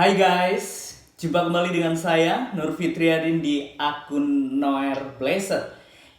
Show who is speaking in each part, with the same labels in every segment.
Speaker 1: Hai guys, jumpa kembali dengan saya Nur Fitriadin di akun Noer Blessed.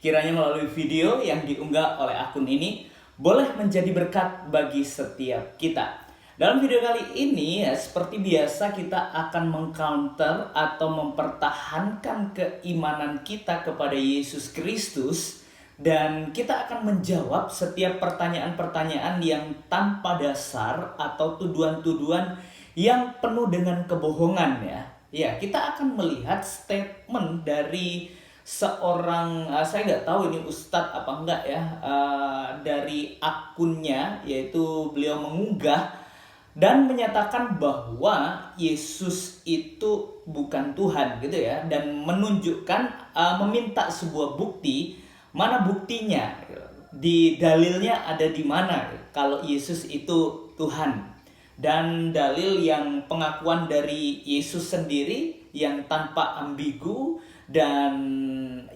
Speaker 1: Kiranya melalui video yang diunggah oleh akun ini boleh menjadi berkat bagi setiap kita. Dalam video kali ini ya, seperti biasa kita akan mengcounter atau mempertahankan keimanan kita kepada Yesus Kristus. Dan kita akan menjawab setiap pertanyaan-pertanyaan yang tanpa dasar atau tuduhan-tuduhan yang penuh dengan kebohongan ya. Ya, kita akan melihat statement dari seorang, saya nggak tahu ini ustadz apa enggak ya, dari akunnya, yaitu beliau mengunggah dan menyatakan bahwa Yesus itu bukan Tuhan gitu ya, dan menunjukkan, meminta sebuah bukti. Mana buktinya? Di dalilnya ada di mana kalau Yesus itu Tuhan? Dan dalil yang pengakuan dari Yesus sendiri yang tanpa ambigu. Dan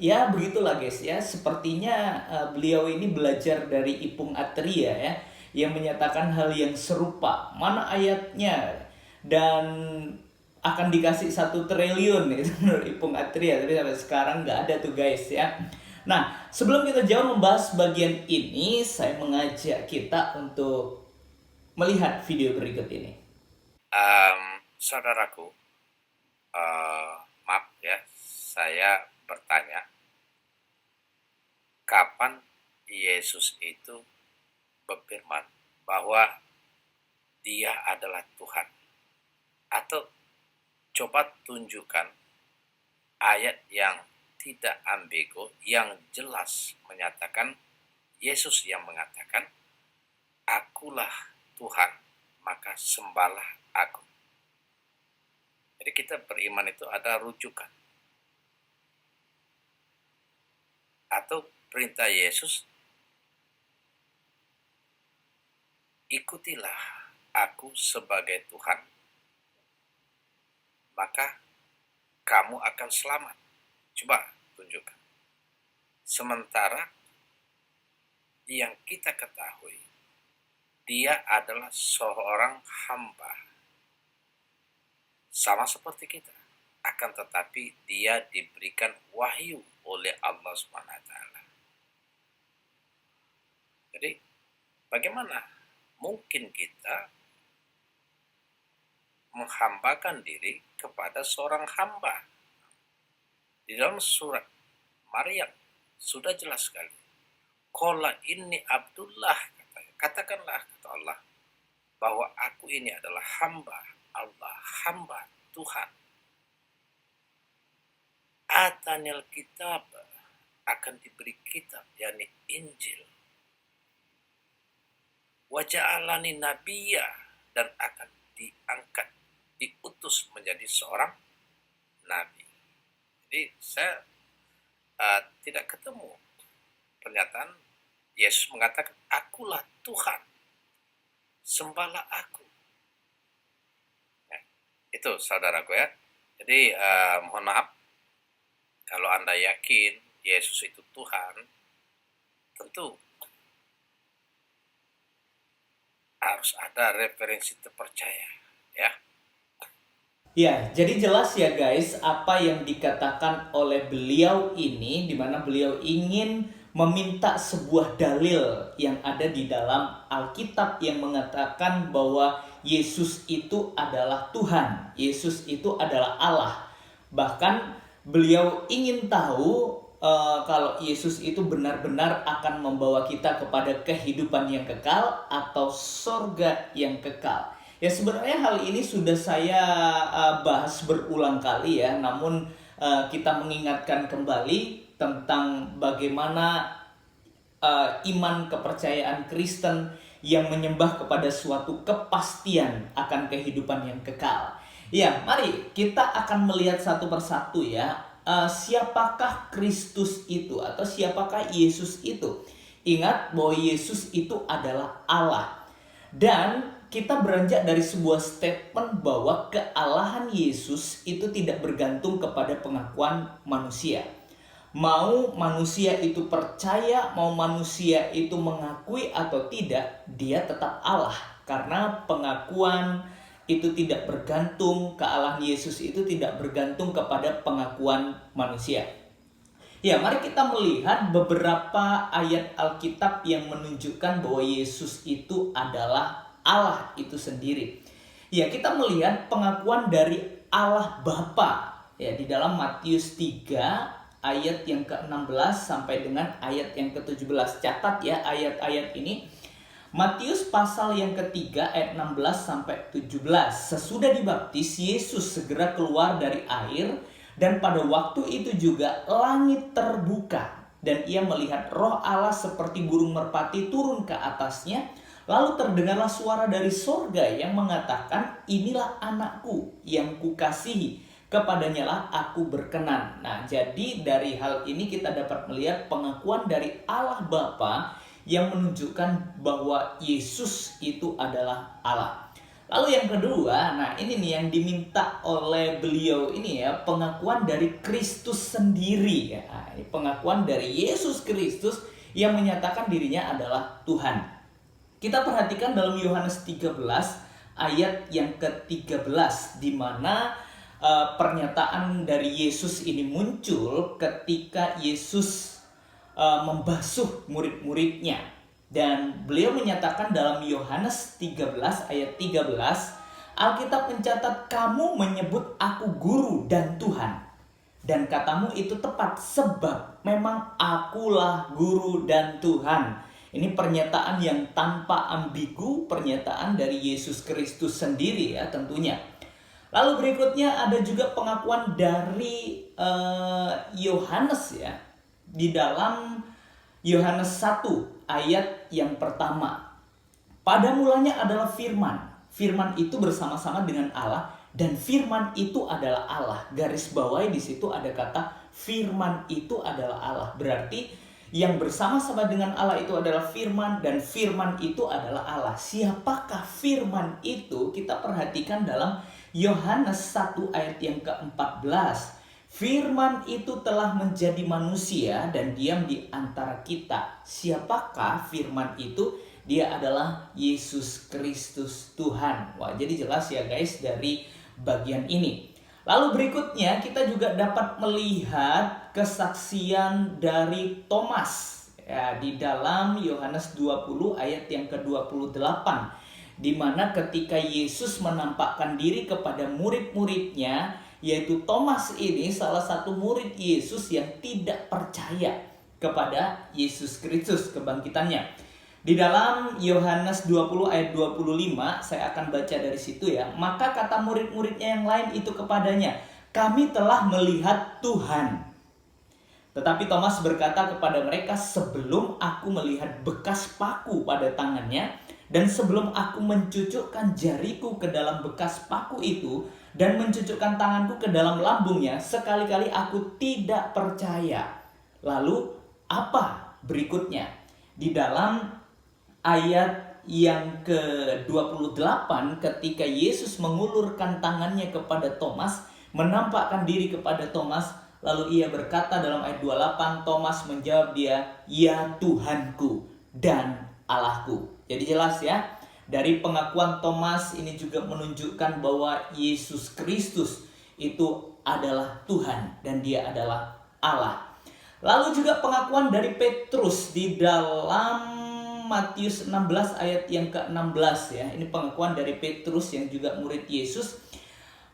Speaker 1: ya begitulah guys ya, sepertinya beliau ini belajar dari Ipung Atria ya, yang menyatakan hal yang serupa. Mana ayatnya? Dan akan dikasih 1 triliun itu menurut Ipung Atria, tapi sampai sekarang nggak ada tuh guys ya. Nah, sebelum kita jauh membahas bagian ini, saya mengajak kita untuk melihat video berikut ini.
Speaker 2: Saudaraku, maaf ya, saya bertanya, kapan Yesus itu berfirman bahwa Dia adalah Tuhan? Atau coba tunjukkan ayat yang tidak ambigu, yang jelas menyatakan Yesus yang mengatakan, "Akulah Tuhan, maka sembahlah Aku." Jadi kita beriman itu ada rujukan. Atau perintah Yesus, "Ikutilah Aku sebagai Tuhan, maka kamu akan selamat." Coba tunjukkan. Sementara yang kita ketahui, Dia adalah seorang hamba, sama seperti kita. Akan tetapi Dia diberikan wahyu oleh Allah SWT. Jadi bagaimana mungkin kita menghambakan diri kepada seorang hamba? Di dalam surat Maryam sudah jelas sekali. Qala inni Abdullah, katakanlah kata Allah, bahwa aku ini adalah hamba Allah, hamba Tuhan. Atanil kitab, akan diberi kitab, yakni Injil. Waja'alani nabiyya, dan akan diangkat, diutus menjadi seorang nabi. Jadi saya tidak ketemu pernyataan Yesus mengatakan, "Akulah Tuhan, sembahlah Aku." Nah, itu saudaraku ya. Jadi mohon maaf, kalau Anda yakin Yesus itu Tuhan, tentu harus ada referensi terpercaya ya.
Speaker 1: Ya, jadi jelas ya guys apa yang dikatakan oleh beliau ini, di mana beliau ingin meminta sebuah dalil yang ada di dalam Alkitab yang mengatakan bahwa Yesus itu adalah Tuhan, Yesus itu adalah Allah. Bahkan beliau ingin tahu kalau Yesus itu benar-benar akan membawa kita kepada kehidupan yang kekal atau sorga yang kekal. Ya sebenarnya hal ini sudah saya bahas berulang kali ya, namun kita mengingatkan kembali tentang bagaimana iman kepercayaan Kristen yang menyembah kepada suatu kepastian akan kehidupan yang kekal. Ya, mari kita akan melihat satu persatu ya, siapakah Kristus itu atau siapakah Yesus itu. Ingat bahwa Yesus itu adalah Allah. Dan kita beranjak dari sebuah statement bahwa kealahan Yesus itu tidak bergantung kepada pengakuan manusia. Mau manusia itu percaya, mau manusia itu mengakui atau tidak, dia tetap Allah. Karena pengakuan itu tidak bergantung, kealahan Yesus itu tidak bergantung kepada pengakuan manusia. Ya, mari kita melihat beberapa ayat Alkitab yang menunjukkan bahwa Yesus itu adalah Allah itu sendiri. Ya, kita melihat pengakuan dari Allah Bapa ya di dalam Matius 3 ayat yang ke-16 sampai dengan ayat yang ke-17. Catat ya ayat-ayat ini. Matius pasal yang ketiga ayat 16 sampai 17. Sesudah dibaptis, Yesus segera keluar dari air, dan pada waktu itu juga langit terbuka, dan ia melihat Roh Allah seperti burung merpati turun ke atasnya. Lalu terdengarlah suara dari sorga yang mengatakan, "Inilah anakku yang kukasihi, kepadanya lah aku berkenan." Nah, jadi dari hal ini kita dapat melihat pengakuan dari Allah Bapa yang menunjukkan bahwa Yesus itu adalah Allah. Lalu yang kedua, nah ini nih yang diminta oleh beliau ini ya, pengakuan dari Kristus sendiri ya. Nah, ini pengakuan dari Yesus Kristus yang menyatakan dirinya adalah Tuhan. Kita perhatikan dalam Yohanes 13 ayat yang ke-13 di mana pernyataan dari Yesus ini muncul ketika Yesus membasuh murid-muridnya, dan beliau menyatakan dalam Yohanes 13 ayat 13, Alkitab mencatat, "Kamu menyebut aku guru dan Tuhan, dan katamu itu tepat, sebab memang akulah guru dan Tuhan." Ini pernyataan yang tanpa ambigu, pernyataan dari Yesus Kristus sendiri ya tentunya. Lalu berikutnya ada juga pengakuan dari Yohanes ya. Di dalam Yohanes 1 ayat yang pertama. "Pada mulanya adalah firman. Firman itu bersama-sama dengan Allah, dan firman itu adalah Allah." Garis bawahi di situ ada kata firman itu adalah Allah. Berarti yang bersama-sama dengan Allah itu adalah firman, dan firman itu adalah Allah. Siapakah firman itu? Kita perhatikan dalam Yohanes 1 ayat yang ke-14. "Firman itu telah menjadi manusia dan diam di antara kita." Siapakah firman itu? Dia adalah Yesus Kristus Tuhan. Wah, jadi jelas ya guys dari bagian ini. Lalu berikutnya kita juga dapat melihat kesaksian dari Thomas ya, di dalam Yohanes 20 ayat yang ke-28, di mana ketika Yesus menampakkan diri kepada murid-muridnya, yaitu Thomas ini salah satu murid Yesus yang tidak percaya kepada Yesus Kristus kebangkitannya. Di dalam Yohanes 20 ayat 25, saya akan baca dari situ ya. "Maka kata murid-muridnya yang lain itu kepadanya, 'Kami telah melihat Tuhan.' Tetapi Thomas berkata kepada mereka, 'Sebelum aku melihat bekas paku pada tangannya, dan sebelum aku mencucukkan jariku ke dalam bekas paku itu, dan mencucukkan tanganku ke dalam lambungnya, sekali-kali aku tidak percaya.'" Lalu apa berikutnya? Di dalam ayat yang ke-28, ketika Yesus mengulurkan tangannya kepada Thomas, menampakkan diri kepada Thomas, lalu ia berkata dalam ayat 28, Thomas menjawab dia, "Ya Tuhanku dan Allahku." Jadi jelas ya, dari pengakuan Thomas ini juga menunjukkan bahwa Yesus Kristus itu adalah Tuhan dan dia adalah Allah. Lalu juga pengakuan dari Petrus di dalam Matius 16 ayat yang ke-16 ya. Ini pengakuan dari Petrus yang juga murid Yesus.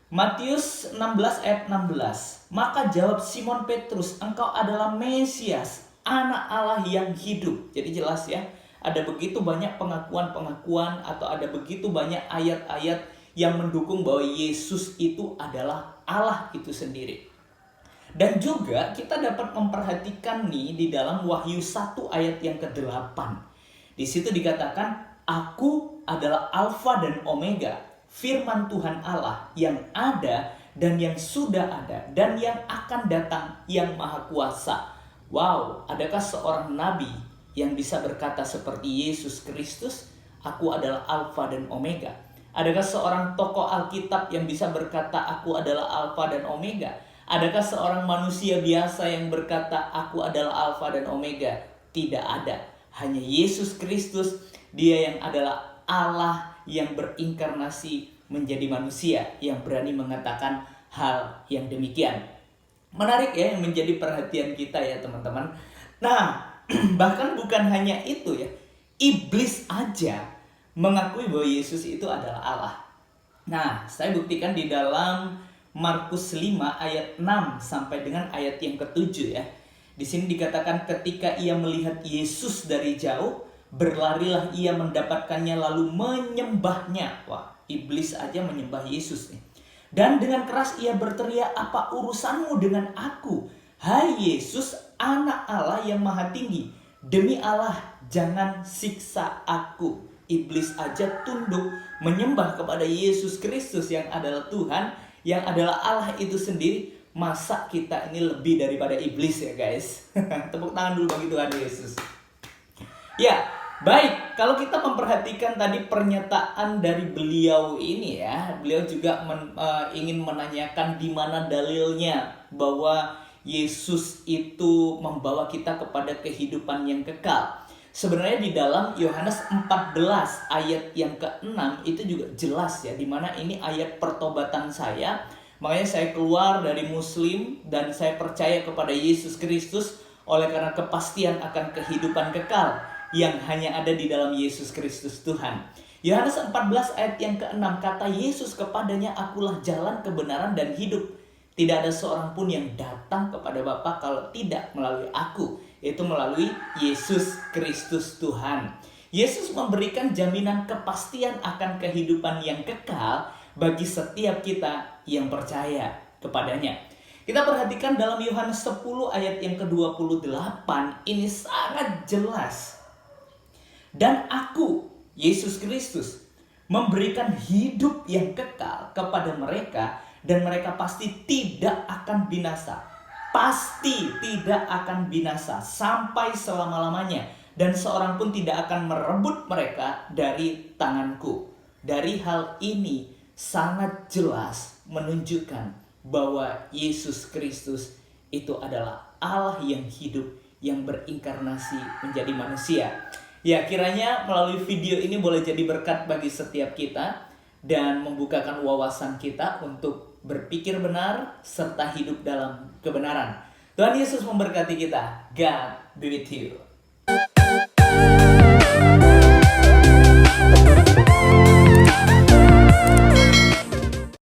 Speaker 1: Matius 16 ayat 16. "Maka jawab Simon Petrus, 'Engkau adalah Mesias, anak Allah yang hidup.'" Jadi jelas ya, ada begitu banyak pengakuan-pengakuan atau ada begitu banyak ayat-ayat yang mendukung bahwa Yesus itu adalah Allah itu sendiri. Dan juga kita dapat memperhatikan nih di dalam Wahyu 1 ayat yang ke-8. Di situ dikatakan, "Aku adalah Alfa dan Omega, firman Tuhan Allah yang ada dan yang sudah ada dan yang akan datang, yang maha kuasa." Wow, adakah seorang nabi yang bisa berkata seperti Yesus Kristus, "Aku adalah Alfa dan Omega"? Adakah seorang tokoh Alkitab yang bisa berkata, "Aku adalah Alfa dan Omega"? Adakah seorang manusia biasa yang berkata, "Aku adalah Alfa dan Omega"? Tidak ada. Hanya Yesus Kristus, dia yang adalah Allah yang berinkarnasi, menjadi manusia yang berani mengatakan hal yang demikian. Menarik ya, yang menjadi perhatian kita ya teman-teman. Nah, bahkan bukan hanya itu ya, iblis aja mengakui bahwa Yesus itu adalah Allah. Nah, saya buktikan di dalam Markus 5 ayat 6 sampai dengan ayat yang ke-7 ya. Di sini dikatakan ketika ia melihat Yesus dari jauh, berlarilah ia mendapatkannya lalu menyembahnya. Wah, iblis aja menyembah Yesus nih. Dan dengan keras ia berteriak, "Apa urusanmu dengan aku? Hai Yesus, anak Allah yang maha tinggi. Demi Allah, jangan siksa aku." Iblis aja tunduk menyembah kepada Yesus Kristus yang adalah Tuhan, yang adalah Allah itu sendiri. Masa kita ini lebih daripada iblis ya guys? Tepuk tangan dulu bagi Tuhan Yesus. Ya, baik. Kalau kita memperhatikan tadi pernyataan dari beliau ini ya, beliau juga ingin menanyakan di mana dalilnya bahwa Yesus itu membawa kita kepada kehidupan yang kekal. Sebenarnya di dalam Yohanes 14 ayat yang ke-6 itu juga jelas ya, di mana ini ayat pertobatan saya. Makanya saya keluar dari Muslim dan saya percaya kepada Yesus Kristus oleh karena kepastian akan kehidupan kekal yang hanya ada di dalam Yesus Kristus Tuhan. Yohanes 14 ayat yang ke-6, kata Yesus kepadanya, "Akulah jalan, kebenaran, dan hidup. Tidak ada seorang pun yang datang kepada Bapa kalau tidak melalui aku." Itu melalui Yesus Kristus Tuhan. Yesus memberikan jaminan kepastian akan kehidupan yang kekal bagi setiap kita yang percaya kepadanya. Kita perhatikan dalam Yohanes 10 ayat yang ke-28, ini sangat jelas. Dan aku, Yesus Kristus, memberikan hidup yang kekal kepada mereka, dan mereka pasti tidak akan binasa. Pasti tidak akan binasa sampai selama-lamanya, dan seorang pun tidak akan merebut mereka dari tanganku. Dari hal ini sangat jelas menunjukkan bahwa Yesus Kristus itu adalah Allah yang hidup, yang berinkarnasi menjadi manusia. Ya, kiranya melalui video ini boleh jadi berkat bagi setiap kita dan membukakan wawasan kita untuk berpikir benar serta hidup dalam kebenaran. Tuhan Yesus memberkati kita. God be with you.